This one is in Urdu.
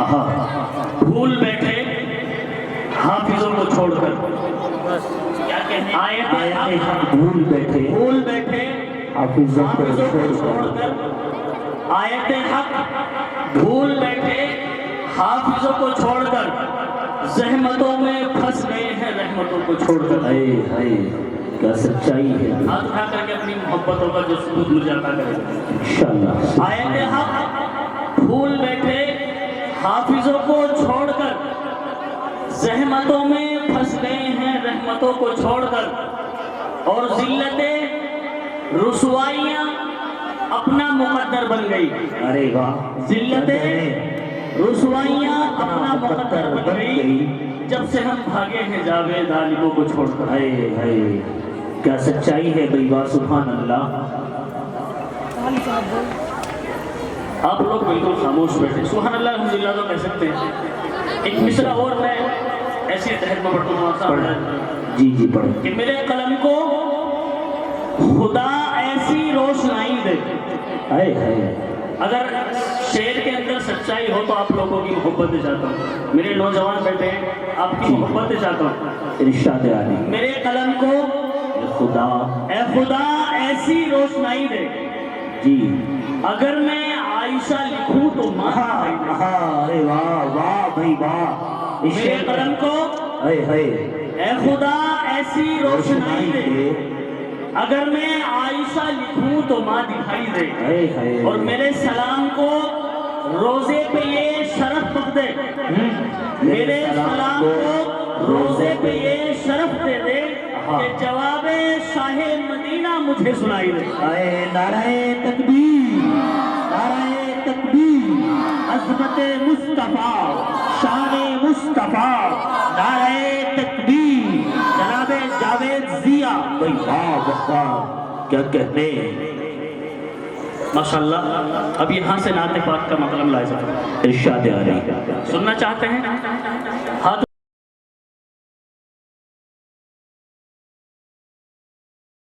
بھول بیٹھے حافظوں کو چھوڑ کر، کیا کہنے آیت حق بھول بیٹھے حافظوں کو چھوڑ کر، آیت حق بھول بیٹھے حافظوں کو چھوڑ کر، زحمتوں میں پھنس گئے ہیں رحمتوں کو چھوڑ کر۔ کیا سچائی ہے، ہاتھ اٹھا کر کے اپنی محبتوں کا جو ثبوت مجھے عطا کرے۔ انشاءاللہ۔ آیت حق بھول بیٹھے حافظوں کو چھوڑ کر، زحمتوں میں پھنس گئے ہیں رحمتوں کو چھوڑ کر، اور ذلتیں رسوائیاں اپنا مقدر بن گئی۔ ارے واہ، ذلتیں رسوائیاں اپنا مقدر بن گئی، جب سے ہم بھاگے ہیں جاوید عالموں کو چھوڑ کر۔ کیا سچائی ہے بھائی، واہ سبحان اللہ۔ آپ لوگ بالکل خاموش بیٹھے، سبحان اللہ الحمدللہ تو کہہ سکتے ہیں۔ ایک مصرع اور میں ایسی تحت میں پڑھتا ہوں صاحب، جی پڑھیں۔ کہ میرے قلم کو خدا ایسی روشنائی دے۔ اگر شعر کے اندر سچائی ہو تو آپ لوگوں کی محبت چاہتا ہوں، میرے نوجوان بیٹے آپ کی محبت چاہتا ہوں۔ ارشاد عالی، میرے قلم کو اے خدا ایسی روشنائی دے، جی اگر میں عائشہ لکھوں تو ماں۔ ارے واہ واہ بھائی واہ، میرے قلم کو اے خدا ایسی روشنائی دے، اگر میں عائشہ لکھوں تو ماں دکھائی دے، اور میرے سلام کو روزے پہ یہ شرف بخش دے، میرے سلام کو روزے پہ یہ شرف دے دے کہ جواب شاہ مدینہ مجھے سنائی دے۔ نعرہ تکبیر، نعرہ تکبیر، عظمت مصطفیٰ، شان مصطفیٰ، نعرہ تکبیر، جناب جاوید ضیا۔ بھائی واہ واہ، کیا کہتے ہیں، ماشاءاللہ۔ اب یہاں سے نعت پاک کا مطلب لائے جاتا ہے، ارشاد عالی۔ سننا چاہتے ہیں؟ ہاتھ